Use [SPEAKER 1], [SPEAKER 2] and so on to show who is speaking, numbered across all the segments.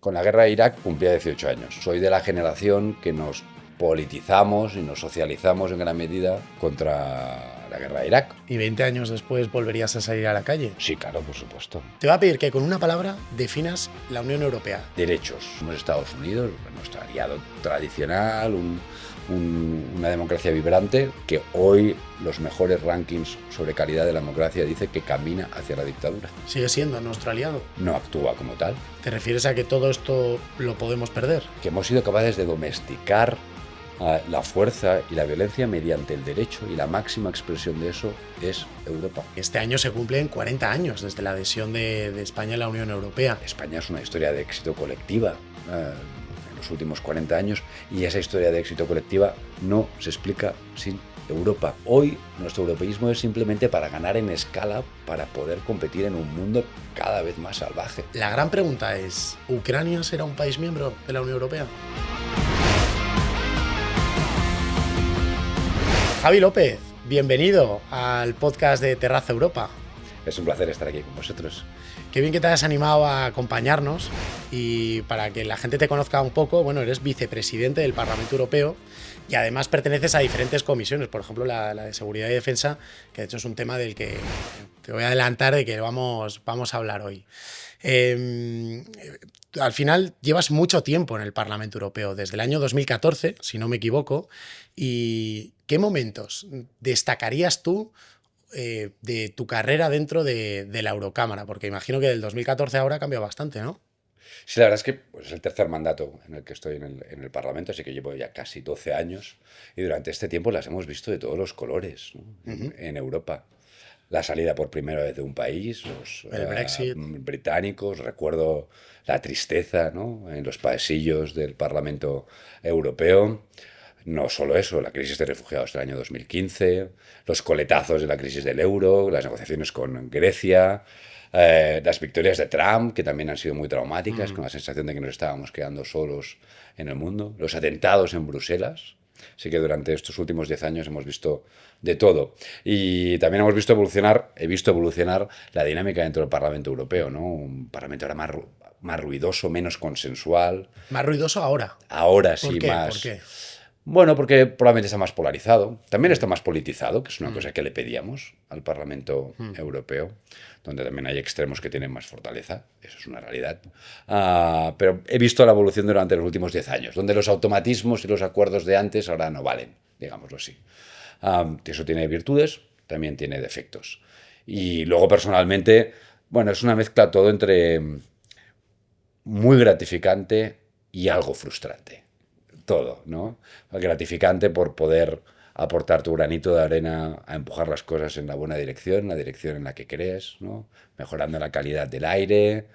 [SPEAKER 1] Con la guerra de Irak cumplía 18 años. Soy de la generación que nos politizamos y nos socializamos en gran medida contra la guerra de Irak.
[SPEAKER 2] ¿Y 20 años después volverías a salir a la calle?
[SPEAKER 1] Sí, claro, por supuesto.
[SPEAKER 2] Te voy a pedir que con una palabra definas la Unión Europea.
[SPEAKER 1] Derechos. Somos Estados Unidos, nuestro aliado tradicional, una democracia vibrante que hoy los mejores rankings sobre calidad de la democracia dice que camina hacia la dictadura.
[SPEAKER 2] ¿Sigue siendo nuestro aliado?
[SPEAKER 1] No actúa como tal.
[SPEAKER 2] ¿Te refieres a que todo esto lo podemos perder?
[SPEAKER 1] Que hemos sido capaces de domesticar la fuerza y la violencia mediante el derecho, y la máxima expresión de eso es Europa.
[SPEAKER 2] Este año se cumplen 40 años desde la adhesión de España a la Unión Europea.
[SPEAKER 1] España es una historia de éxito colectiva en los últimos 40 años, y esa historia de éxito colectiva no se explica sin Europa. Hoy nuestro europeísmo es simplemente para ganar en escala, para poder competir en un mundo cada vez más salvaje.
[SPEAKER 2] La gran pregunta es, ¿Ucrania será un país miembro de la Unión Europea? Javi López, bienvenido al podcast de Terraza Europa.
[SPEAKER 1] Es un placer estar aquí con vosotros.
[SPEAKER 2] Qué bien que te hayas animado a acompañarnos, y para que la gente te conozca un poco, bueno, eres vicepresidente del Parlamento Europeo y además perteneces a diferentes comisiones, por ejemplo la de Seguridad y Defensa, que de hecho es un tema del que te voy a adelantar de que vamos a hablar hoy. Al final llevas mucho tiempo en el Parlamento Europeo, desde el año 2014, si no me equivoco, y ¿qué momentos destacarías tú de tu carrera dentro de la Eurocámara? Porque imagino que del 2014 ahora ha cambiado bastante, ¿no?
[SPEAKER 1] Sí, la verdad es que es el tercer mandato en el que estoy en el Parlamento, así que llevo ya casi 12 años, y durante este tiempo las hemos visto de todos los colores, ¿no? En Europa. La salida por primera vez de un país, los
[SPEAKER 2] El Brexit.
[SPEAKER 1] británicos, recuerdo la tristeza, ¿no?, en los pasillos del Parlamento Europeo. No solo eso, la crisis de refugiados del año 2015, los coletazos de la crisis del euro, las negociaciones con Grecia, las victorias de Trump, que también han sido muy traumáticas, con la sensación de que nos estábamos quedando solos en el mundo, los atentados en Bruselas. Así que durante estos últimos 10 años hemos visto de todo. Y también he visto evolucionar la dinámica dentro del Parlamento Europeo, ¿no? Un Parlamento ahora más ruidoso, menos consensual.
[SPEAKER 2] Más ruidoso ahora.
[SPEAKER 1] Ahora
[SPEAKER 2] ¿Por
[SPEAKER 1] sí,
[SPEAKER 2] qué?
[SPEAKER 1] más...
[SPEAKER 2] ¿Por qué?
[SPEAKER 1] Bueno, porque probablemente está más polarizado. También está más politizado, que es una cosa que le pedíamos al Parlamento Europeo, donde también hay extremos que tienen más fortaleza. Eso es una realidad. Pero he visto la evolución durante los últimos 10 años, donde los automatismos y los acuerdos de antes ahora no valen, digámoslo así. Eso tiene virtudes, también tiene defectos. Y luego, personalmente, bueno, es una mezcla todo entre muy gratificante y algo frustrante. Todo, ¿no? Gratificante por poder aportar tu granito de arena a empujar las cosas en la buena dirección, la dirección en la que crees, ¿no? Mejorando la calidad del aire,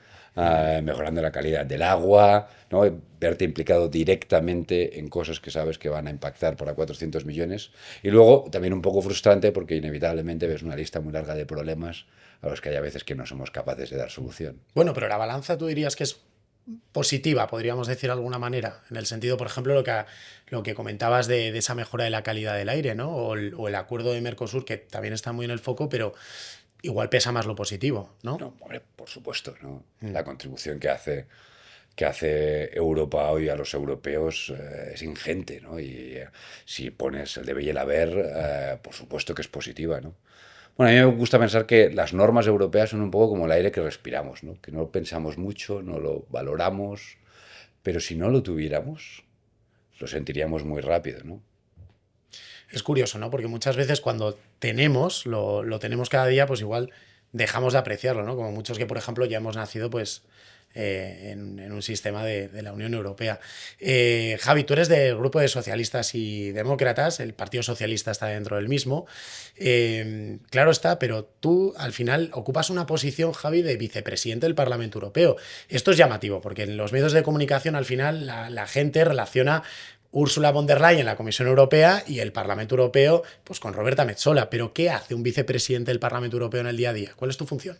[SPEAKER 1] mejorando la calidad del agua, ¿no? Verte implicado directamente en cosas que sabes que van a impactar para 400 millones. Y luego también un poco frustrante porque inevitablemente ves una lista muy larga de problemas a los que hay a veces que no somos capaces de dar solución.
[SPEAKER 2] Bueno, pero la balanza tú dirías que es positiva, podríamos decir de alguna manera, en el sentido, por ejemplo, lo que comentabas de esa mejora de la calidad del aire, ¿no? O el acuerdo de Mercosur, que también está muy en el foco, pero igual pesa más lo positivo, ¿no?
[SPEAKER 1] No, hombre, por supuesto, ¿no? La contribución que hace Europa hoy a los europeos es ingente, ¿no? Y si pones el debe y el haber, por supuesto que es positiva, ¿no? Bueno, a mí me gusta pensar que las normas europeas son un poco como el aire que respiramos, ¿no? Que no lo pensamos mucho, no lo valoramos, pero si no lo tuviéramos, lo sentiríamos muy rápido, ¿no?
[SPEAKER 2] Es curioso, ¿no? Porque muchas veces cuando tenemos, lo tenemos cada día, pues igual dejamos de apreciarlo, ¿no? Como muchos que, por ejemplo, ya hemos nacido, pues, en un sistema de la Unión Europea. Javi, tú eres del grupo de socialistas y demócratas, el Partido Socialista está dentro del mismo. Claro está, pero tú al final ocupas una posición, Javi, de vicepresidente del Parlamento Europeo. Esto es llamativo, porque en los medios de comunicación al final la gente relaciona Ursula von der Leyen, la Comisión Europea, y el Parlamento Europeo, pues con Roberta Metsola. Pero ¿qué hace un vicepresidente del Parlamento Europeo en el día a día? ¿Cuál es tu función?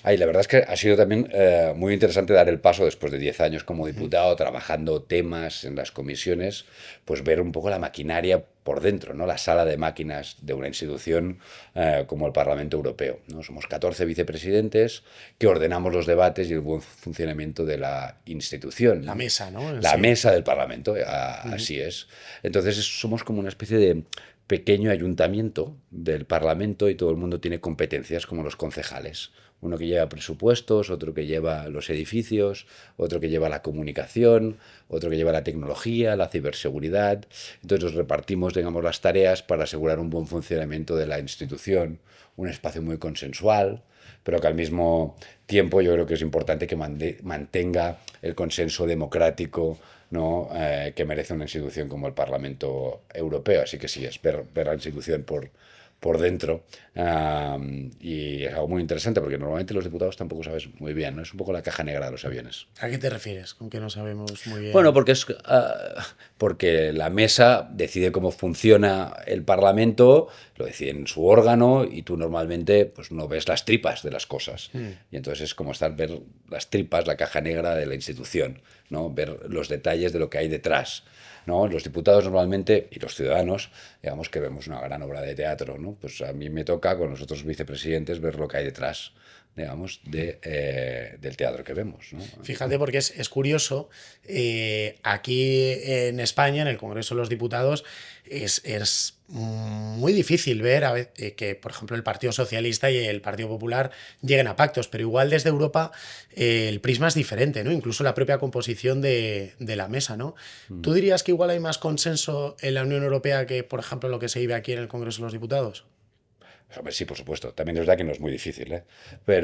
[SPEAKER 1] Ay, la verdad es que ha sido también muy interesante dar el paso después de 10 años como diputado, trabajando temas en las comisiones, pues ver un poco la maquinaria por dentro, ¿no? La sala de máquinas de una institución como el Parlamento Europeo, ¿no? Somos 14 vicepresidentes que ordenamos los debates y el buen funcionamiento de la institución,
[SPEAKER 2] La
[SPEAKER 1] ¿no?
[SPEAKER 2] mesa, ¿no?
[SPEAKER 1] La
[SPEAKER 2] Sí.
[SPEAKER 1] mesa del Parlamento, así es. Entonces somos como una especie de pequeño ayuntamiento del Parlamento y todo el mundo tiene competencias como los concejales. Uno que lleva presupuestos, otro que lleva los edificios, otro que lleva la comunicación, otro que lleva la tecnología, la ciberseguridad. Entonces nos repartimos, digamos, las tareas para asegurar un buen funcionamiento de la institución, un espacio muy consensual, pero que al mismo tiempo yo creo que es importante que mantenga el consenso democrático, ¿no? Que merece una institución como el Parlamento Europeo. Así que sí, es ver la institución por dentro. Y es algo muy interesante porque normalmente los diputados tampoco sabes muy bien, ¿no? Es un poco la caja negra de los aviones.
[SPEAKER 2] ¿A qué te refieres? Con que no sabemos muy
[SPEAKER 1] Bueno,
[SPEAKER 2] bien.
[SPEAKER 1] porque la mesa decide cómo funciona el Parlamento, lo decide en su órgano y tú normalmente pues, no ves las tripas de las cosas. Y entonces es como ver las tripas, la caja negra de la institución, ¿no? Ver los detalles de lo que hay detrás. ¿No? Los diputados normalmente y los ciudadanos, digamos que vemos una gran obra de teatro, ¿no? Pues a mí me toca con los otros vicepresidentes ver lo que hay detrás, digamos, del teatro que vemos, ¿no?
[SPEAKER 2] Fíjate, porque es curioso, aquí en España, en el Congreso de los Diputados, es muy difícil ver que, por ejemplo, el Partido Socialista y el Partido Popular lleguen a pactos, pero igual desde Europa el prisma es diferente, ¿no? Incluso la propia composición de la mesa, ¿no? ¿Tú dirías que igual hay más consenso en la Unión Europea que, por ejemplo, lo que se vive aquí en el Congreso de los Diputados?
[SPEAKER 1] Hombre, sí, por supuesto. También es verdad que no es muy difícil, ¿eh?
[SPEAKER 2] ¿Por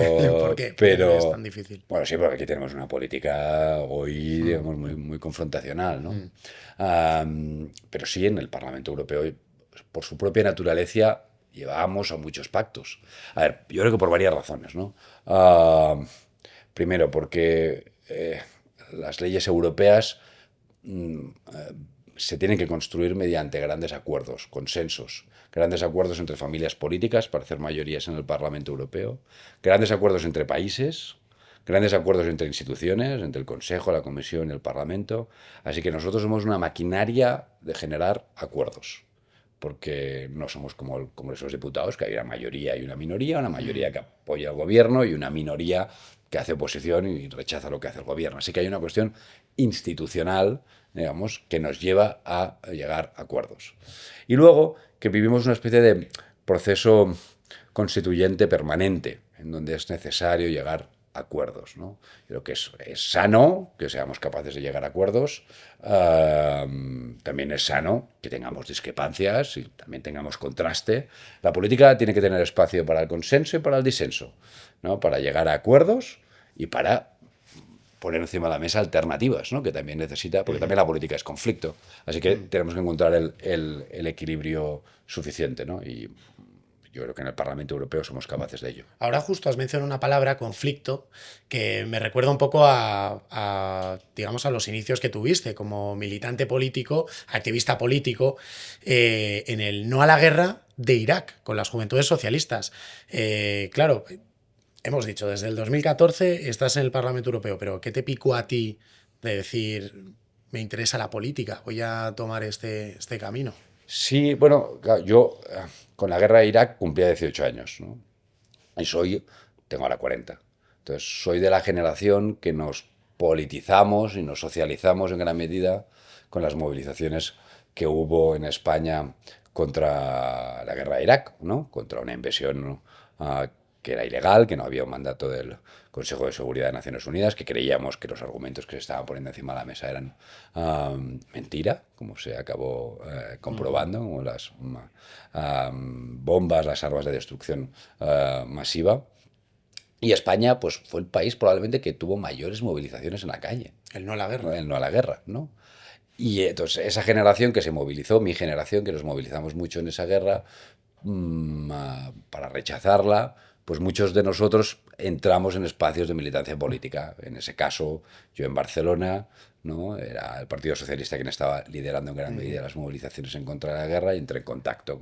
[SPEAKER 2] qué? ¿Por qué crees tan
[SPEAKER 1] Pero,
[SPEAKER 2] difícil?
[SPEAKER 1] bueno, sí, porque aquí tenemos una política hoy, digamos, muy confrontacional, ¿no? Pero sí, en el Parlamento Europeo, por su propia naturaleza, llevamos a muchos pactos. A ver, yo creo que por varias razones, ¿no? Primero, porque las leyes europeas se tienen que construir mediante grandes acuerdos, consensos, grandes acuerdos entre familias políticas para hacer mayorías en el Parlamento Europeo, grandes acuerdos entre países, grandes acuerdos entre instituciones, entre el Consejo, la Comisión y el Parlamento. Así que nosotros somos una maquinaria de generar acuerdos, porque no somos como el Congreso de los Diputados, que hay una mayoría y una mayoría que apoya al gobierno y una minoría que hace oposición y rechaza lo que hace el gobierno. Así que hay una cuestión institucional, digamos, que nos lleva a llegar a acuerdos. Y luego que vivimos una especie de proceso constituyente permanente, en donde es necesario llegar a acuerdos, ¿no? Creo que es sano que seamos capaces de llegar a acuerdos. También es sano que tengamos discrepancias y también tengamos contraste. La política tiene que tener espacio para el consenso y para el disenso, ¿no? Para llegar a acuerdos y para poner encima de la mesa alternativas, ¿no? Que también necesita, porque también la política es conflicto. Así que tenemos que encontrar el equilibrio suficiente, ¿no? Y yo creo que en el Parlamento Europeo somos capaces de ello.
[SPEAKER 2] Ahora justo has mencionado una palabra, conflicto, que me recuerda un poco digamos, a los inicios que tuviste como militante político, activista político, en el no a la guerra de Irak, con las juventudes socialistas. Claro, hemos dicho, desde el 2014 estás en el Parlamento Europeo, pero ¿qué te picó a ti de decir, me interesa la política, voy a tomar este camino?
[SPEAKER 1] Sí, bueno, claro, yo con la guerra de Irak cumplía 18 años, ¿no? Y tengo ahora 40. Entonces, soy de la generación que nos politizamos y nos socializamos en gran medida con las movilizaciones que hubo en España contra la guerra de Irak, ¿no? Contra una invasión, ¿no? Que era ilegal, que no había un mandato del Consejo de Seguridad de Naciones Unidas, que creíamos que los argumentos que se estaban poniendo encima de la mesa eran mentira, como se acabó comprobando, como las bombas, las armas de destrucción masiva. Y España, pues, fue el país probablemente que tuvo mayores movilizaciones en la calle.
[SPEAKER 2] El no a la guerra.
[SPEAKER 1] El no a la guerra, ¿no? Y entonces esa generación que se movilizó, mi generación, que nos movilizamos mucho en esa guerra, para rechazarla, pues muchos de nosotros entramos en espacios de militancia política. En ese caso, yo en Barcelona, ¿no? Era el Partido Socialista quien estaba liderando en gran medida las movilizaciones en contra de la guerra y entré en contacto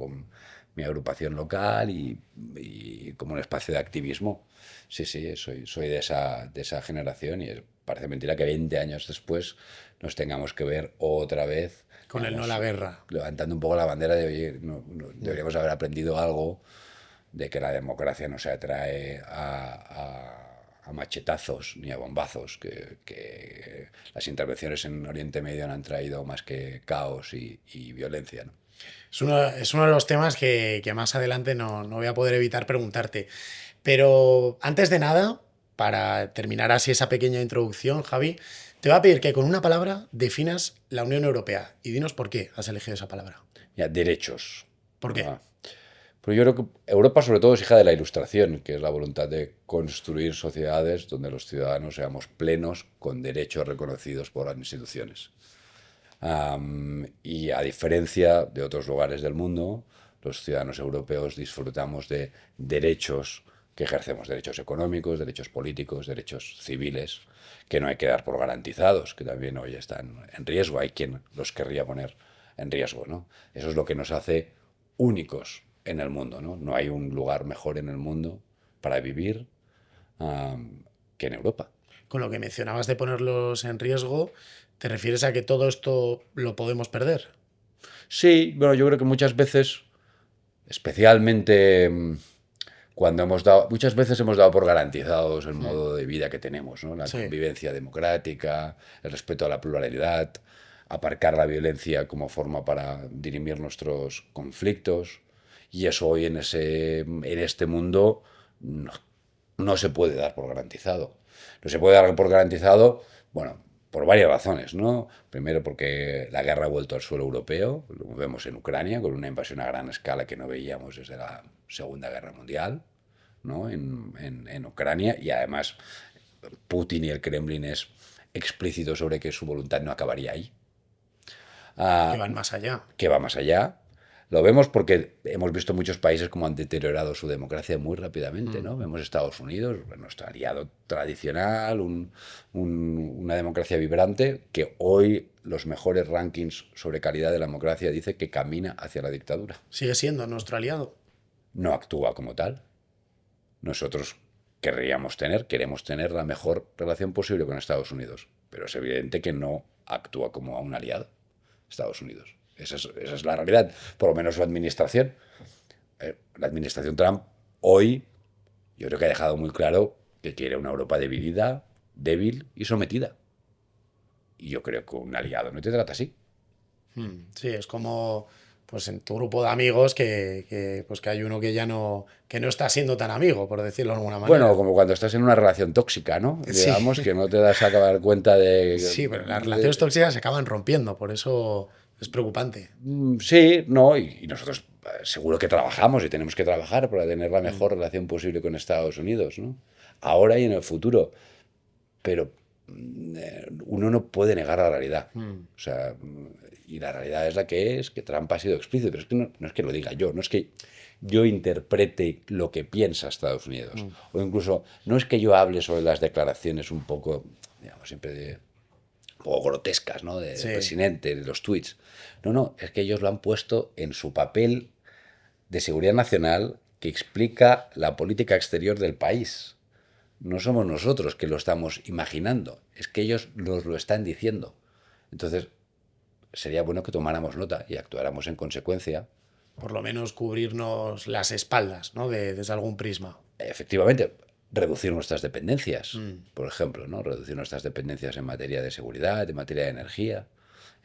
[SPEAKER 1] mi agrupación local y como un espacio de activismo. Sí, sí, soy de esa generación y parece mentira que 20 años después nos tengamos que ver otra vez,
[SPEAKER 2] Con el no a
[SPEAKER 1] digamos,
[SPEAKER 2] la guerra.
[SPEAKER 1] levantando un poco la bandera de, oye, deberíamos haber aprendido algo de que la democracia no se atrae a machetazos ni a bombazos, que las intervenciones en Oriente Medio no han traído más que caos y violencia, ¿no?
[SPEAKER 2] Es uno de los temas que más adelante no voy a poder evitar preguntarte. Pero antes de nada, para terminar así esa pequeña introducción, Javi, te voy a pedir que con una palabra definas la Unión Europea y dinos por qué has elegido esa palabra.
[SPEAKER 1] Ya, derechos.
[SPEAKER 2] ¿Por qué?
[SPEAKER 1] Ah, pero yo creo que Europa sobre todo es hija de la Ilustración, que es la voluntad de construir sociedades donde los ciudadanos seamos plenos con derechos reconocidos por las instituciones. Y a diferencia de otros lugares del mundo, los ciudadanos europeos disfrutamos de derechos que ejercemos, derechos económicos, derechos políticos, derechos civiles, que no hay que dar por garantizados, que también hoy están en riesgo. Hay quien los querría poner en riesgo, ¿no? Eso es lo que nos hace únicos en el mundo, ¿no? No hay un lugar mejor en el mundo para vivir que en Europa.
[SPEAKER 2] Con lo que mencionabas de ponerlos en riesgo, ¿te refieres a que todo esto lo podemos perder?
[SPEAKER 1] Sí, bueno, yo creo que muchas veces, especialmente cuando muchas veces hemos dado por garantizados el modo de vida que tenemos, ¿no? La
[SPEAKER 2] Sí.
[SPEAKER 1] convivencia democrática, el respeto a la pluralidad, aparcar la violencia como forma para dirimir nuestros conflictos. Y eso hoy en este mundo no se puede dar por garantizado. No se puede dar por garantizado, bueno, por varias razones, ¿no? Primero porque la guerra ha vuelto al suelo europeo, lo vemos en Ucrania, con una invasión a gran escala que no veíamos desde la Segunda Guerra Mundial, ¿no? En Ucrania, y además Putin y el Kremlin es explícito sobre que su voluntad no acabaría ahí,
[SPEAKER 2] Que van más allá.
[SPEAKER 1] que va más allá. Lo vemos porque hemos visto muchos países como han deteriorado su democracia muy rápidamente, ¿no? Vemos Estados Unidos, nuestro aliado tradicional, una democracia vibrante, que hoy los mejores rankings sobre calidad de la democracia dice que camina hacia la dictadura.
[SPEAKER 2] Sigue siendo nuestro aliado.
[SPEAKER 1] No actúa como tal. Nosotros queremos tener la mejor relación posible con Estados Unidos, pero es evidente que no actúa como un aliado Estados Unidos. Esa es la realidad, por lo menos su administración. La administración Trump hoy yo creo que ha dejado muy claro que quiere una Europa dividida, débil y sometida. Y yo creo que un aliado no te trata así.
[SPEAKER 2] Sí, es como pues en tu grupo de amigos pues que hay uno que no está siendo tan amigo, por decirlo de alguna manera.
[SPEAKER 1] Bueno, como cuando estás en una relación tóxica, ¿no?
[SPEAKER 2] Sí,
[SPEAKER 1] Digamos que no te das a acabar cuenta
[SPEAKER 2] sí, pero las relaciones tóxicas se acaban rompiendo, por eso es preocupante.
[SPEAKER 1] Sí, no, y nosotros seguro que trabajamos y tenemos que trabajar para tener la mejor relación posible con Estados Unidos, ¿no? Ahora y en el futuro. Pero uno no puede negar la realidad. O sea, y la realidad es la que es, que Trump ha sido explícito, pero es que no es que lo diga yo, no es que yo interprete lo que piensa Estados Unidos, o incluso no es que yo hable sobre las declaraciones un poco, digamos, siempre un poco grotescas, ¿no? Del
[SPEAKER 2] Sí.
[SPEAKER 1] presidente, de los tweets. No, es que ellos lo han puesto en su papel de seguridad nacional que explica la política exterior del país. No somos nosotros que lo estamos imaginando, es que ellos nos lo están diciendo. Entonces, sería bueno que tomáramos nota y actuáramos en consecuencia.
[SPEAKER 2] Por lo menos cubrirnos las espaldas, ¿no? Desde algún prisma.
[SPEAKER 1] Efectivamente, reducir nuestras dependencias, por ejemplo, ¿no? Reducir nuestras dependencias en materia de seguridad, en materia de energía,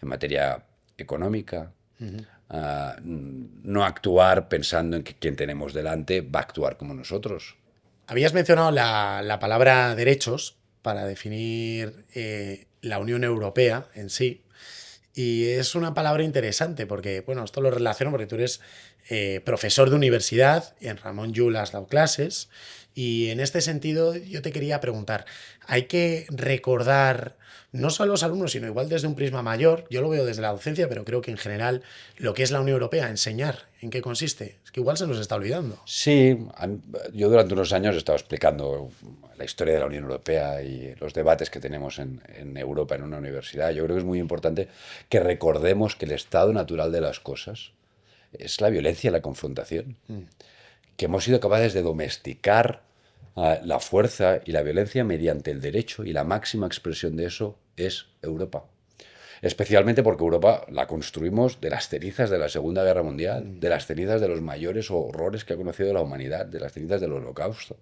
[SPEAKER 1] en materia económica. No actuar pensando en que quien tenemos delante va a actuar como nosotros.
[SPEAKER 2] Habías mencionado la palabra derechos para definir la Unión Europea en sí. Y es una palabra interesante porque, bueno, esto lo relaciono porque tú eres profesor de universidad y en Ramon Llull has dado clases. Y en este sentido yo te quería preguntar, ¿hay que recordar no solo a los alumnos, sino igual desde un prisma mayor? Yo lo veo desde la docencia, pero creo que en general lo que es la Unión Europea, enseñar en qué consiste, es que igual se nos está olvidando.
[SPEAKER 1] Sí, yo durante unos años he estado explicando la historia de la Unión Europea y los debates que tenemos en Europa en una universidad. Yo creo que es muy importante que recordemos que el estado natural de las cosas es la violencia y la confrontación. Que hemos sido capaces de domesticar la fuerza y la violencia mediante el derecho, y la máxima expresión de eso es Europa. Especialmente porque Europa la construimos de las cenizas de la Segunda Guerra Mundial, de las cenizas de los mayores horrores que ha conocido la humanidad, de las cenizas del Holocausto.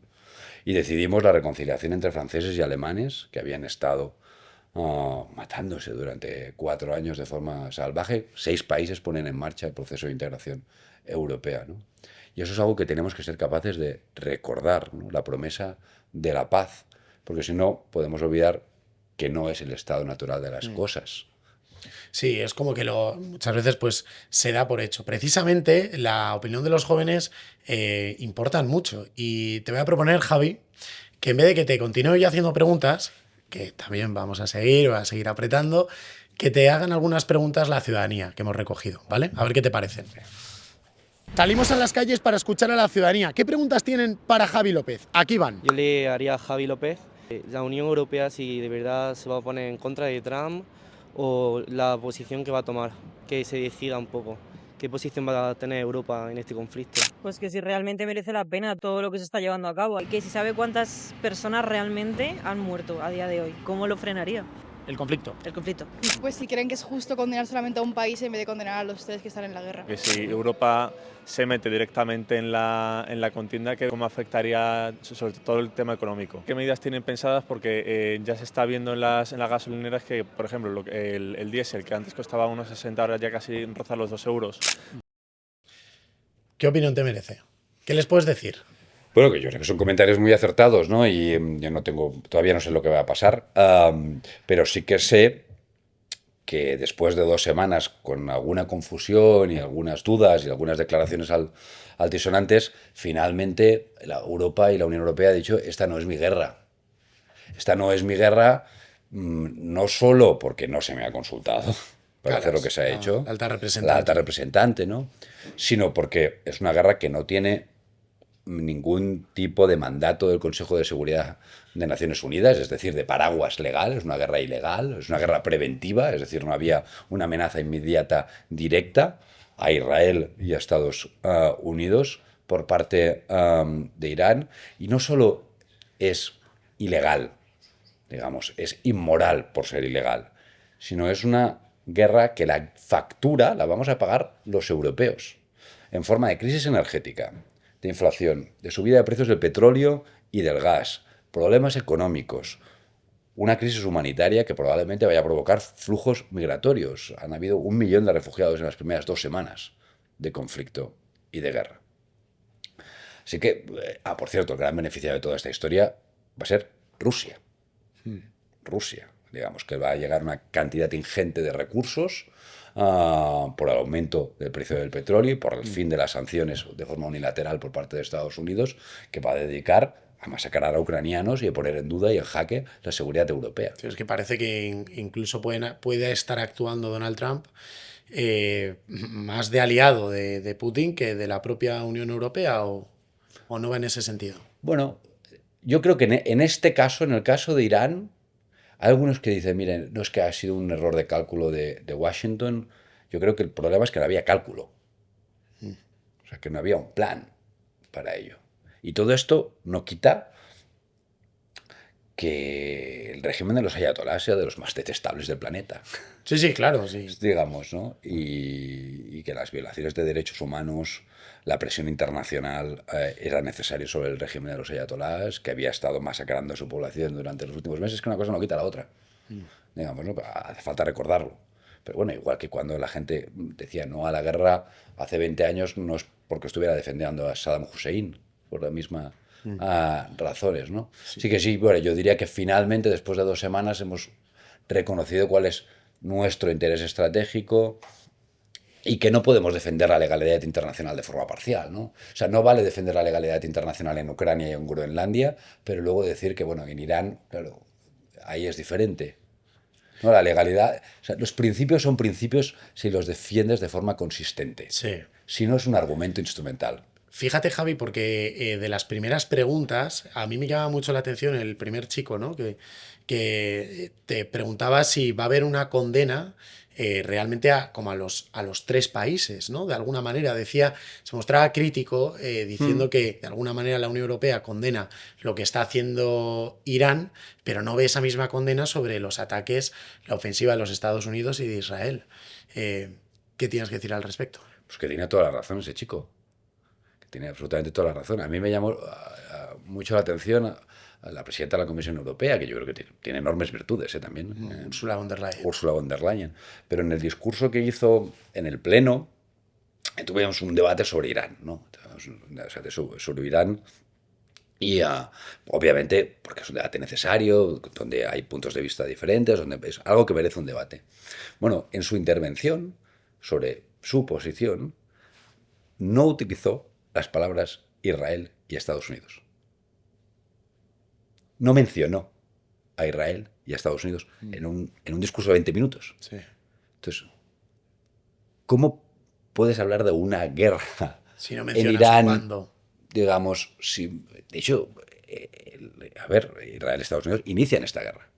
[SPEAKER 1] Y decidimos la reconciliación entre franceses y alemanes, que habían estado matándose durante 4 años de forma salvaje. 6 países ponen en marcha el proceso de integración europea, ¿no? Y eso es algo que tenemos que ser capaces de recordar, ¿no? La promesa de la paz, porque si no podemos olvidar que no es el estado natural de las cosas.
[SPEAKER 2] Sí, es como que muchas veces pues se da por hecho. Precisamente la opinión de los jóvenes importan mucho. Y te voy a proponer, Javi, que en vez de que te continúe yo haciendo preguntas, que también vamos a seguir apretando, que te hagan algunas preguntas la ciudadanía que hemos recogido, ¿vale? A ver qué te parecen. Salimos a las calles para escuchar a la ciudadanía. ¿Qué preguntas tienen para Javi López? Aquí van.
[SPEAKER 3] Yo le haría a Javi López, la Unión Europea, si de verdad se va a poner en contra de Trump, o la posición que va a tomar, que se decida un poco. ¿Qué posición va a tener Europa en este conflicto?
[SPEAKER 4] Pues que si realmente merece la pena todo lo que se está llevando a cabo. Y que si sabe cuántas personas realmente han muerto a día de hoy. ¿Cómo lo frenaría?
[SPEAKER 2] El conflicto.
[SPEAKER 4] El conflicto.
[SPEAKER 5] Pues si creen que es justo condenar solamente a un país en vez de condenar a los 3 que están en la guerra.
[SPEAKER 6] Que si Europa se mete directamente en la contienda, que cómo afectaría sobre todo el tema económico. ¿Qué medidas tienen pensadas? Porque ya se está viendo en las gasolineras que, por ejemplo, el diésel, que antes costaba unos 60, ahora ya casi roza los 2 euros.
[SPEAKER 2] ¿Qué opinión te merece? ¿Qué les puedes decir?
[SPEAKER 1] Bueno, que yo creo que son comentarios muy acertados, ¿no? Y yo todavía no sé lo que va a pasar, pero sí que sé que después de 2 semanas con alguna confusión y algunas dudas y algunas declaraciones altisonantes, finalmente Europa y la Unión Europea ha dicho, esta no es mi guerra. Esta no es mi guerra, no solo porque no se me ha consultado para hacer lo que se ha hecho,
[SPEAKER 2] La alta representante.
[SPEAKER 1] la alta representante, ¿no? Sino porque es una guerra que no tiene ningún tipo de mandato del Consejo de Seguridad de Naciones Unidas, es decir, de paraguas legal, es una guerra ilegal, es una guerra preventiva, es decir, no había una amenaza inmediata directa a Israel y a Estados Unidos por parte de Irán, y no solo es ilegal, digamos, es inmoral por ser ilegal, sino es una guerra que la factura la vamos a pagar los europeos, en forma de crisis energética, de inflación, de subida de precios del petróleo y del gas, problemas económicos, una crisis humanitaria que probablemente vaya a provocar flujos migratorios. Han habido 1 millón de refugiados en las primeras 2 semanas de conflicto y de guerra. Así que, por cierto, el gran beneficiario de toda esta historia va a ser Rusia. Rusia, digamos, que va a llegar una cantidad ingente de recursos por el aumento del precio del petróleo y por el fin de las sanciones de forma unilateral por parte de Estados Unidos, que va a dedicar a masacrar a ucranianos y a poner en duda y en jaque la seguridad europea.
[SPEAKER 2] Es que parece que incluso puede estar actuando Donald Trump más de aliado de Putin que de la propia Unión Europea, o no va en ese sentido.
[SPEAKER 1] Bueno, yo creo que en este caso, en el caso de Irán, hay algunos que dicen, miren, no es que ha sido un error de cálculo de Washington, yo creo que el problema es que no había cálculo. O sea, que no había un plan para ello. Y todo esto no quita que el régimen de los ayatolás sea de los más detestables del planeta.
[SPEAKER 2] Sí, claro, sí.
[SPEAKER 1] Digamos, ¿no? Y que las violaciones de derechos humanos, la presión internacional era necesaria sobre el régimen de los ayatolás, que había estado masacrando a su población durante los últimos meses, que una cosa no quita la otra. Digamos, ¿no? Hace falta recordarlo. Pero bueno, igual que cuando la gente decía no a la guerra hace 20 años, no es porque estuviera defendiendo a Saddam Hussein, por la misma razones, ¿no? Sí que sí, bueno, yo diría que finalmente, después de 2 semanas, hemos reconocido cuál es nuestro interés estratégico y que no podemos defender la legalidad internacional de forma parcial, ¿no? O sea, no vale defender la legalidad internacional en Ucrania y en Groenlandia, pero luego decir que, bueno, en Irán, claro, ahí es diferente. No, la legalidad, o sea, los principios son principios si los defiendes de forma consistente.
[SPEAKER 2] Sí.
[SPEAKER 1] Si no, es un argumento instrumental.
[SPEAKER 2] Fíjate, Javi, porque de las primeras preguntas, a mí me llama mucho la atención el primer chico, ¿no? Que te preguntaba si va a haber una condena realmente como a los tres países, ¿no? De alguna manera decía, se mostraba crítico diciendo que de alguna manera la Unión Europea condena lo que está haciendo Irán, pero no ve esa misma condena sobre los ataques, la ofensiva de los Estados Unidos y de Israel. ¿Qué tienes que decir al respecto?
[SPEAKER 1] Pues que tiene toda la razón ese chico. Que tiene absolutamente toda la razón. A mí me llamó mucho la atención a la presidenta de la Comisión Europea, que yo creo que tiene enormes virtudes también.
[SPEAKER 2] Ursula von der Leyen.
[SPEAKER 1] Ursula von der Leyen. Pero en el discurso que hizo en el Pleno, tuvimos un debate sobre Irán, ¿no? O sea, sobre Irán. Y obviamente, porque es un debate necesario, donde hay puntos de vista diferentes, donde es algo que merece un debate. Bueno, en su intervención sobre su posición, no utilizó las palabras Israel y Estados Unidos. No mencionó a Israel y a Estados Unidos en un discurso de 20 minutos.
[SPEAKER 2] Sí.
[SPEAKER 1] Entonces, ¿cómo puedes hablar de una guerra
[SPEAKER 2] Si no
[SPEAKER 1] en
[SPEAKER 2] mencionas
[SPEAKER 1] Irán?
[SPEAKER 2] cuándo.
[SPEAKER 1] Digamos, si, de hecho, a ver, Israel y Estados Unidos inician esta guerra.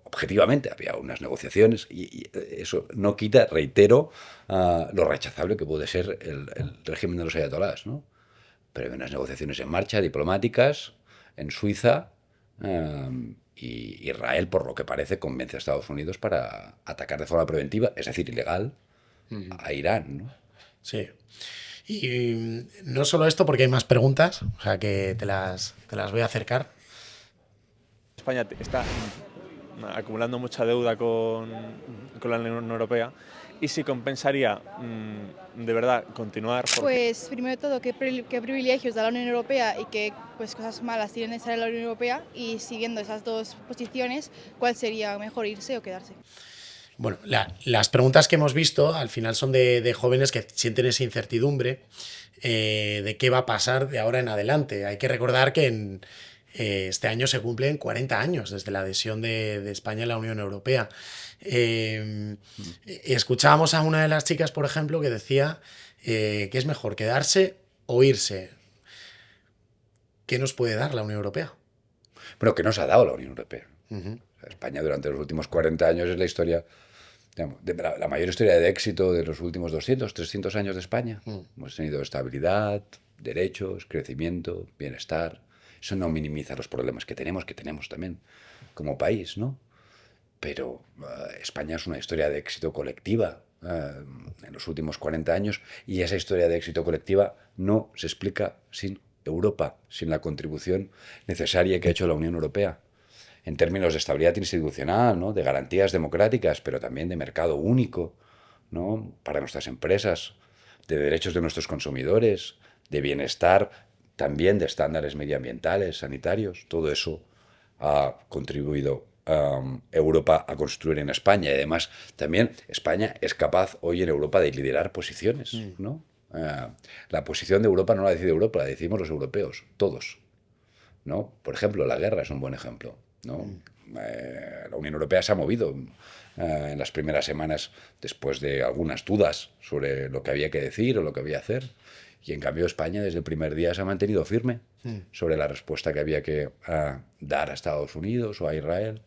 [SPEAKER 1] Objetivamente, había unas negociaciones y eso no quita, reitero, lo rechazable que puede ser el régimen de los ayatolás, ¿no? Pero hay unas negociaciones en marcha, diplomáticas, en Suiza, y Israel, por lo que parece, convence a Estados Unidos para atacar de forma preventiva, es decir, ilegal, a Irán, ¿no?
[SPEAKER 2] Sí. Y no solo esto, porque hay más preguntas, o sea que te las voy a acercar.
[SPEAKER 6] España está acumulando mucha deuda con la Unión Europea y si compensaría de verdad continuar.
[SPEAKER 5] Pues primero de todo, qué privilegios da la Unión Europea y qué pues, cosas malas tienen estar en la Unión Europea, y siguiendo esas dos posiciones, ¿cuál sería mejor, irse o quedarse?
[SPEAKER 2] Bueno, las preguntas que hemos visto al final son de jóvenes que sienten esa incertidumbre de qué va a pasar de ahora en adelante. Hay que recordar que este año se cumplen 40 años desde la adhesión de España a la Unión Europea. Escuchábamos a una de las chicas, por ejemplo, que decía que es mejor quedarse o irse. ¿Qué nos puede dar la Unión Europea?
[SPEAKER 1] Bueno, ¿qué nos ha dado la Unión Europea?
[SPEAKER 2] Uh-huh.
[SPEAKER 1] España durante los últimos 40 años es la historia, digamos, la mayor historia de éxito de los últimos 200, 300 años de España. Hemos tenido estabilidad, derechos, crecimiento, bienestar. Eso no minimiza los problemas que tenemos también como país, ¿no? Pero España es una historia de éxito colectiva en los últimos 40 años, y esa historia de éxito colectiva no se explica sin Europa, sin la contribución necesaria que ha hecho la Unión Europea en términos de estabilidad institucional, ¿no? De garantías democráticas, pero también de mercado único, ¿no? Para nuestras empresas, de derechos de nuestros consumidores, de bienestar, también de estándares medioambientales, sanitarios. Todo eso ha contribuido Europa a construir en España, y además también España es capaz hoy en Europa de liderar posiciones, ¿no? La posición de Europa no la decide Europa, la decidimos los europeos, todos, ¿no? Por ejemplo, la guerra es un buen ejemplo, ¿no? La Unión Europea se ha movido en las primeras semanas después de algunas dudas sobre lo que había que decir o lo que había que hacer, y en cambio España desde el primer día se ha mantenido firme sobre la respuesta que había que dar a Estados Unidos o a Israel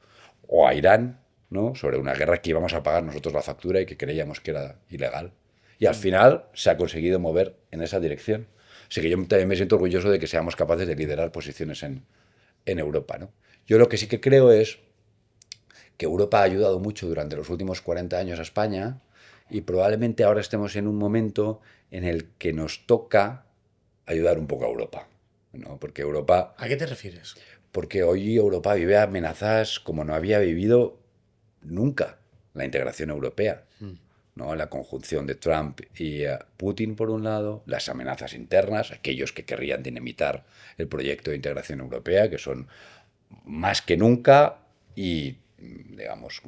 [SPEAKER 1] o a Irán, ¿no? Sobre una guerra que íbamos a pagar nosotros la factura y que creíamos que era ilegal. Y al final se ha conseguido mover en esa dirección. Así que yo también me siento orgulloso de que seamos capaces de liderar posiciones en Europa, ¿no? Yo lo que sí que creo es que Europa ha ayudado mucho durante los últimos 40 años a España, y probablemente ahora estemos en un momento en el que nos toca ayudar un poco a Europa, ¿no? Porque Europa...
[SPEAKER 2] ¿A qué te refieres?
[SPEAKER 1] Porque hoy Europa vive amenazas como no había vivido nunca la integración europea, ¿no? La conjunción de Trump y Putin, por un lado, las amenazas internas, aquellos que querrían dinamitar el proyecto de integración europea, que son más que nunca y, digamos,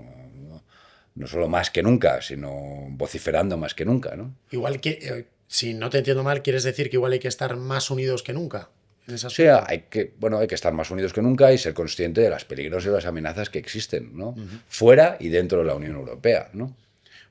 [SPEAKER 1] no solo más que nunca, sino vociferando más que nunca, ¿no?
[SPEAKER 2] Igual que, si no te entiendo mal, quieres decir que igual hay que estar más unidos que nunca.
[SPEAKER 1] O sea, hay que estar más unidos que nunca y ser consciente de los peligros y las amenazas que existen, ¿no? Fuera y dentro de la Unión Europea, ¿no?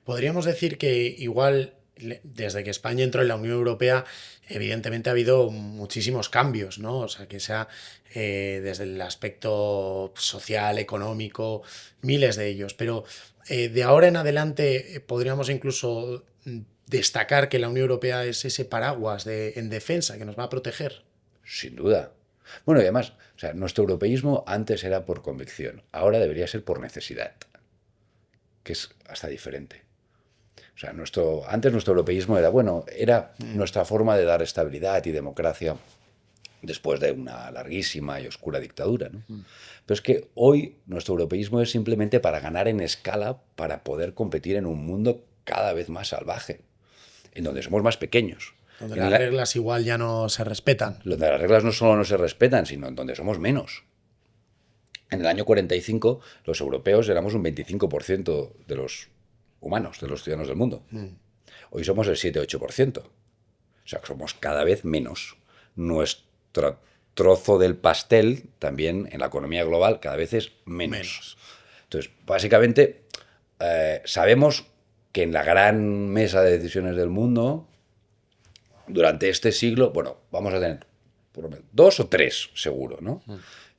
[SPEAKER 2] Podríamos decir que igual desde que España entró en la Unión Europea, evidentemente ha habido muchísimos cambios, ¿no? O sea, que sea desde el aspecto social, económico, miles de ellos. Pero de ahora en adelante podríamos incluso destacar que la Unión Europea es ese paraguas en defensa que nos va a proteger.
[SPEAKER 1] Sin duda. Bueno, y además, o sea, nuestro europeísmo antes era por convicción, ahora debería ser por necesidad, que es hasta diferente. O sea, antes nuestro europeísmo era, bueno, era nuestra forma de dar estabilidad y democracia después de una larguísima y oscura dictadura, ¿no? Pero es que hoy nuestro europeísmo es simplemente para ganar en escala, para poder competir en un mundo cada vez más salvaje, en donde somos más pequeños.
[SPEAKER 2] Donde las reglas igual ya no se respetan.
[SPEAKER 1] Donde las reglas no solo no se respetan, sino en donde somos menos. En el año 45, los europeos éramos un 25% de los humanos, de los ciudadanos del mundo. Hoy somos el 7-8%. O sea, somos cada vez menos. Nuestro trozo del pastel, también en la economía global, cada vez es menos. Entonces, básicamente, sabemos que en la gran mesa de decisiones del mundo, durante este siglo, bueno, vamos a tener por lo menos 2 o 3, seguro, ¿no?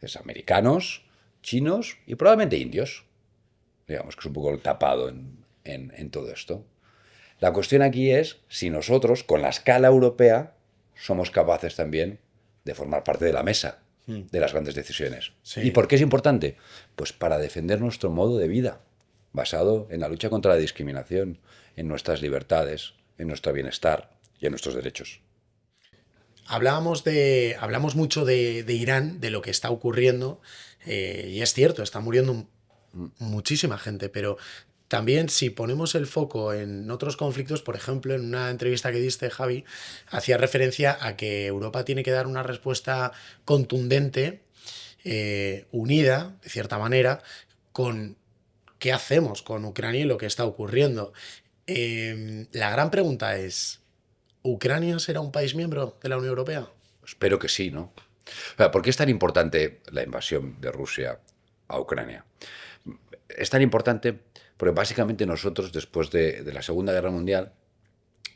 [SPEAKER 1] Es americanos, chinos y probablemente indios. Digamos que es un poco el tapado en todo esto. La cuestión aquí es si nosotros, con la escala europea, somos capaces también de formar parte de la mesa de las grandes decisiones.
[SPEAKER 2] Sí.
[SPEAKER 1] ¿Y por qué es importante? Pues para defender nuestro modo de vida, basado en la lucha contra la discriminación, en nuestras libertades, en nuestro bienestar y en nuestros derechos.
[SPEAKER 2] Hablamos mucho de Irán, de lo que está ocurriendo, y es cierto, está muriendo muchísima gente, pero también si ponemos el foco en otros conflictos, por ejemplo, en una entrevista que diste, Javi, hacía referencia a que Europa tiene que dar una respuesta contundente, unida, de cierta manera, con qué hacemos con Ucrania y lo que está ocurriendo. La gran pregunta es, ¿Ucrania será un país miembro de la Unión Europea?
[SPEAKER 1] Espero que sí, ¿no? O sea, ¿por qué es tan importante la invasión de Rusia a Ucrania? Es tan importante porque básicamente nosotros, después de la Segunda Guerra Mundial,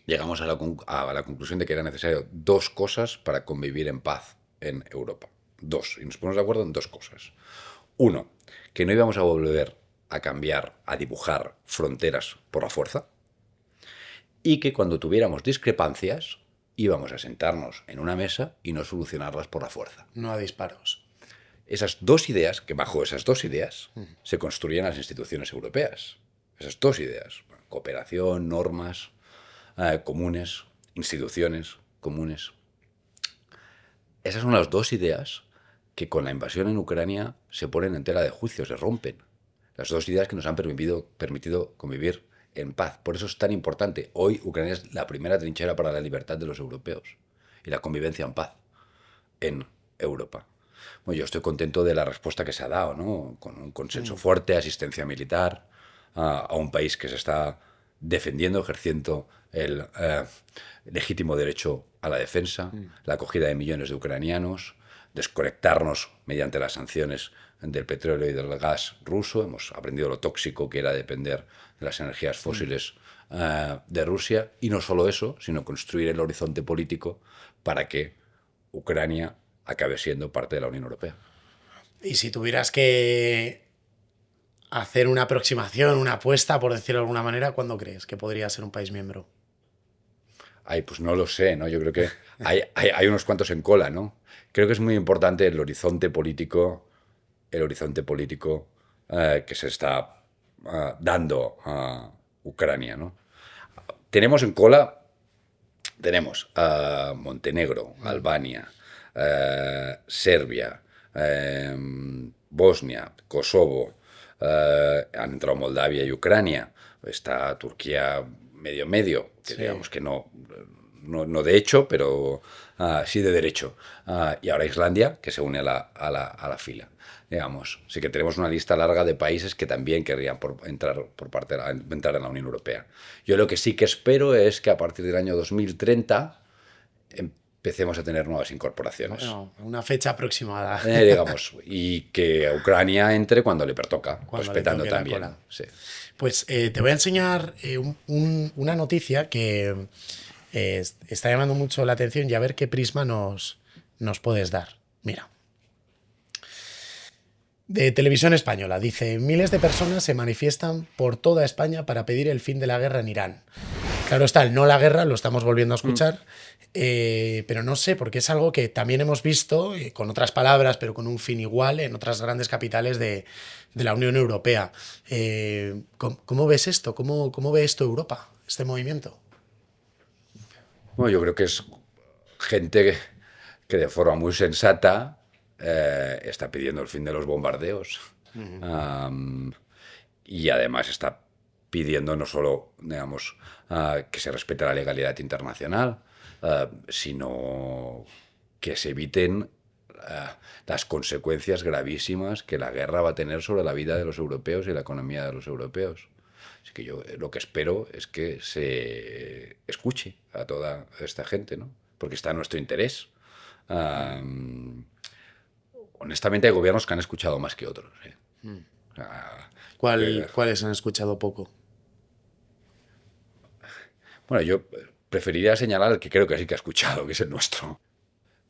[SPEAKER 1] llegamos a la conclusión de que era necesario 2 cosas para convivir en paz en Europa. 2. Y nos ponemos de acuerdo en 2 cosas. 1, que no íbamos a volver a cambiar, a dibujar fronteras por la fuerza. Y que cuando tuviéramos discrepancias íbamos a sentarnos en una mesa y no solucionarlas por la fuerza.
[SPEAKER 2] No a disparos.
[SPEAKER 1] Esas 2 ideas, que bajo esas 2 ideas se construían las instituciones europeas. Esas 2 ideas, cooperación, normas comunes, instituciones comunes. Esas son las 2 ideas que con la invasión en Ucrania se ponen en tela de juicio, se rompen. Las 2 ideas que nos han permitido convivir en paz. Por eso es tan importante. Hoy Ucrania es la primera trinchera para la libertad de los europeos y la convivencia en paz en Europa. Bueno, yo estoy contento de la respuesta que se ha dado, ¿no? Con un consenso fuerte, asistencia militar a un país que se está defendiendo, ejerciendo el legítimo derecho a la defensa, la acogida de millones de ucranianos, desconectarnos mediante las sanciones del petróleo y del gas ruso. Hemos aprendido lo tóxico que era depender de las energías fósiles de Rusia. Y no solo eso, sino construir el horizonte político para que Ucrania acabe siendo parte de la Unión Europea.
[SPEAKER 2] Y si tuvieras que hacer una aproximación, una apuesta, por decirlo de alguna manera, ¿cuándo crees que podría ser un país miembro?
[SPEAKER 1] Ay, pues no lo sé, ¿no? Yo creo que hay unos cuantos en cola, ¿no? Creo que es muy importante el horizonte político que se está dando a Ucrania, ¿no? Tenemos en cola, Montenegro, Albania, Serbia, Bosnia, Kosovo, han entrado Moldavia y Ucrania, está Turquía medio, que digamos que no de hecho, pero sí de derecho. Y ahora Islandia, que se une a la fila. Digamos, sí que tenemos una lista larga de países que también querrían entrar en la Unión Europea. Yo lo que sí que espero es que a partir del año 2030 empecemos a tener nuevas incorporaciones.
[SPEAKER 2] Bueno, una fecha aproximada.
[SPEAKER 1] Digamos, y que Ucrania entre cuando le pertoca,
[SPEAKER 2] Cuando le
[SPEAKER 1] respetando
[SPEAKER 2] toque la
[SPEAKER 1] también.
[SPEAKER 2] cola.
[SPEAKER 1] Sí.
[SPEAKER 2] Pues te voy a enseñar una noticia que está llamando mucho la atención y a ver qué prisma nos puedes dar. Mira. De Televisión Española, dice: miles de personas se manifiestan por toda España para pedir el fin de la guerra en Irán. Claro está, el no la guerra lo estamos volviendo a escuchar, pero no sé, porque es algo que también hemos visto, con otras palabras, pero con un fin igual, en otras grandes capitales de la Unión Europea. ¿Cómo ves esto? ¿Cómo ve esto Europa, este movimiento?
[SPEAKER 1] Bueno, yo creo que es gente que de forma muy sensata está pidiendo el fin de los bombardeos. Y además está pidiendo no solo, digamos, que se respete la legalidad internacional, sino que se eviten las consecuencias gravísimas que la guerra va a tener sobre la vida de los europeos y la economía de los europeos. Así que yo lo que espero es que se escuche a toda esta gente, ¿no? Porque está en nuestro interés. Honestamente, hay gobiernos que han escuchado más que otros.
[SPEAKER 2] ¿Cuáles han escuchado poco?
[SPEAKER 1] Bueno, yo preferiría señalar el que creo que sí que ha escuchado, que es el nuestro,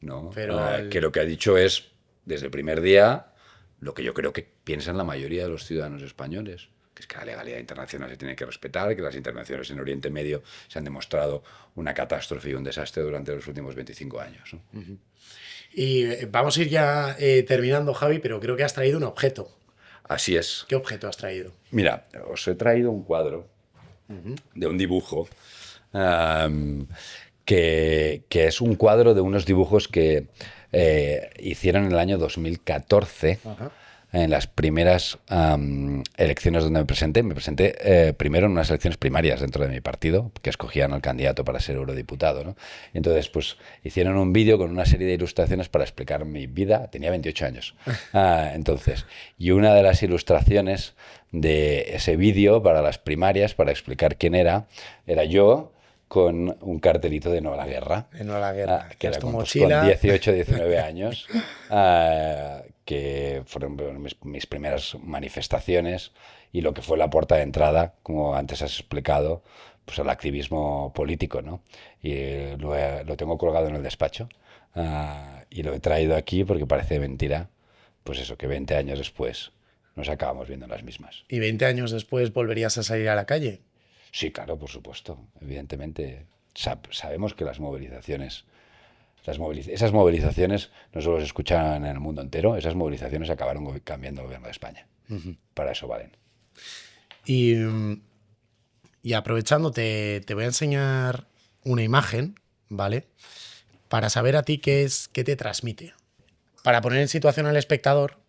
[SPEAKER 1] ¿no?
[SPEAKER 2] Pero
[SPEAKER 1] Que lo que ha dicho es, desde el primer día, lo que yo creo que piensan la mayoría de los ciudadanos españoles, que es que la legalidad internacional se tiene que respetar, que las intervenciones en Oriente Medio se han demostrado una catástrofe y un desastre durante los últimos 25 años, ¿no?
[SPEAKER 2] Y vamos a ir ya terminando, Javi, pero creo que has traído un objeto.
[SPEAKER 1] Así es.
[SPEAKER 2] ¿Qué objeto has traído?
[SPEAKER 1] Mira, os he traído un cuadro de un dibujo que es un cuadro de unos dibujos que hicieron en el año 2014.
[SPEAKER 2] Ajá.
[SPEAKER 1] En las primeras elecciones donde me presenté primero en unas elecciones primarias dentro de mi partido, que escogían al candidato para ser eurodiputado, ¿no? Y entonces, pues, hicieron un vídeo con una serie de ilustraciones para explicar mi vida. Tenía 28 años. Entonces, y una de las ilustraciones de ese vídeo para las primarias, para explicar quién era yo con un cartelito de no a la guerra.
[SPEAKER 2] De no a la guerra.
[SPEAKER 1] Que era
[SPEAKER 2] tu
[SPEAKER 1] con 18, 19 años. Que fueron mis primeras manifestaciones y lo que fue la puerta de entrada, como antes has explicado, pues al activismo político, ¿no? Y lo tengo colgado en el despacho y lo he traído aquí porque parece mentira, pues eso, que 20 años después nos acabamos viendo las mismas.
[SPEAKER 2] ¿Y 20 años después volverías a salir a la calle?
[SPEAKER 1] Sí, claro, por supuesto. Evidentemente, sabemos que las movilizaciones... esas movilizaciones no solo se escuchan en el mundo entero, esas movilizaciones acabaron cambiando el gobierno de España. Para eso valen.
[SPEAKER 2] Y aprovechando, te voy a enseñar una imagen, ¿vale? Para saber a ti qué te transmite. Para poner en situación al espectador...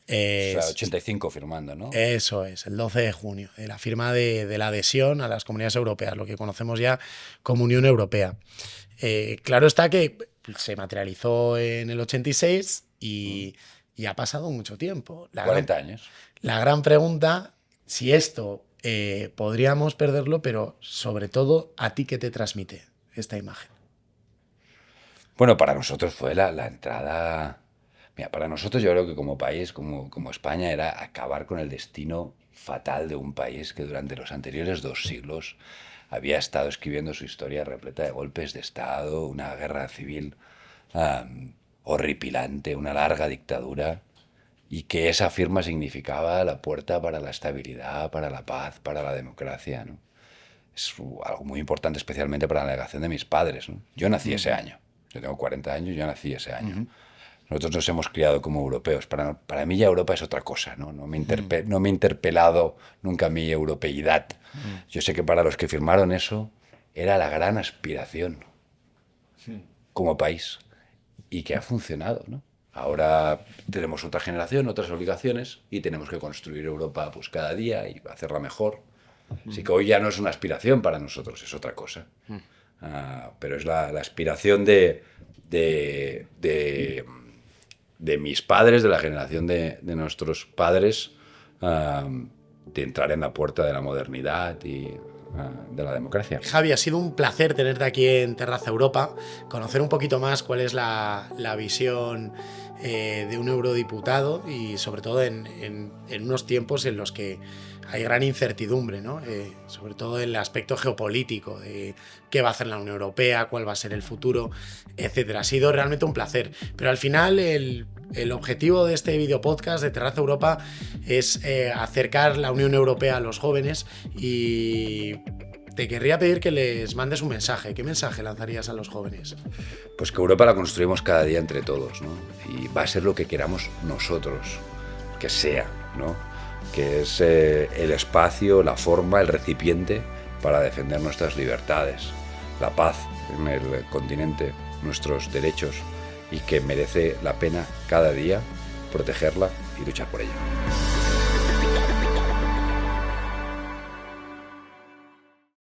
[SPEAKER 1] O sea, 85 firmando, ¿no?
[SPEAKER 2] Eso es, el 12 de junio, de la firma de la adhesión a las comunidades europeas, lo que conocemos ya como Unión Europea. Claro está que se materializó en el 86 y ha pasado mucho tiempo.
[SPEAKER 1] 40 años.
[SPEAKER 2] La gran pregunta, si esto podríamos perderlo, pero sobre todo, ¿a ti qué te transmite esta imagen?
[SPEAKER 1] Bueno, para nosotros fue la entrada... Mira, para nosotros yo creo que como país, como España, era acabar con el destino fatal de un país que durante los anteriores 2 siglos había estado escribiendo su historia repleta de golpes de Estado, una guerra civil horripilante, una larga dictadura, y que esa firma significaba la puerta para la estabilidad, para la paz, para la democracia, ¿no? Es algo muy importante, especialmente para la negación de mis padres, ¿no? Yo nací ese año. Yo tengo 40 años, yo nací ese año. Nosotros nos hemos criado como europeos. Para mí ya Europa es otra cosa, ¿no? No me ha interpelado nunca mi europeidad. Yo sé que para los que firmaron eso era la gran aspiración como país y que ha funcionado, ¿no? Ahora tenemos otra generación, otras obligaciones y tenemos que construir Europa pues cada día y hacerla mejor. Así que hoy ya no es una aspiración para nosotros, es otra cosa. Pero es la aspiración de mis padres, de la generación de nuestros padres, de entrar en la puerta de la modernidad y de la democracia.
[SPEAKER 2] Javi, ha sido un placer tenerte aquí en Terraza Europa, conocer un poquito más cuál es la visión de un eurodiputado y sobre todo en unos tiempos en los que hay gran incertidumbre, ¿no? Sobre todo en el aspecto geopolítico, de qué va a hacer la Unión Europea, cuál va a ser el futuro, etcétera. Ha sido realmente un placer. Pero al final el objetivo de este video podcast de Terraza Europa es acercar la Unión Europea a los jóvenes y te querría pedir que les mandes un mensaje. ¿Qué mensaje lanzarías a los jóvenes?
[SPEAKER 1] Pues que Europa la construimos cada día entre todos, ¿no? Y va a ser lo que queramos nosotros que sea, ¿no? Que es el espacio, la forma, el recipiente para defender nuestras libertades, la paz en el continente, nuestros derechos, y que merece la pena cada día protegerla y luchar por ella.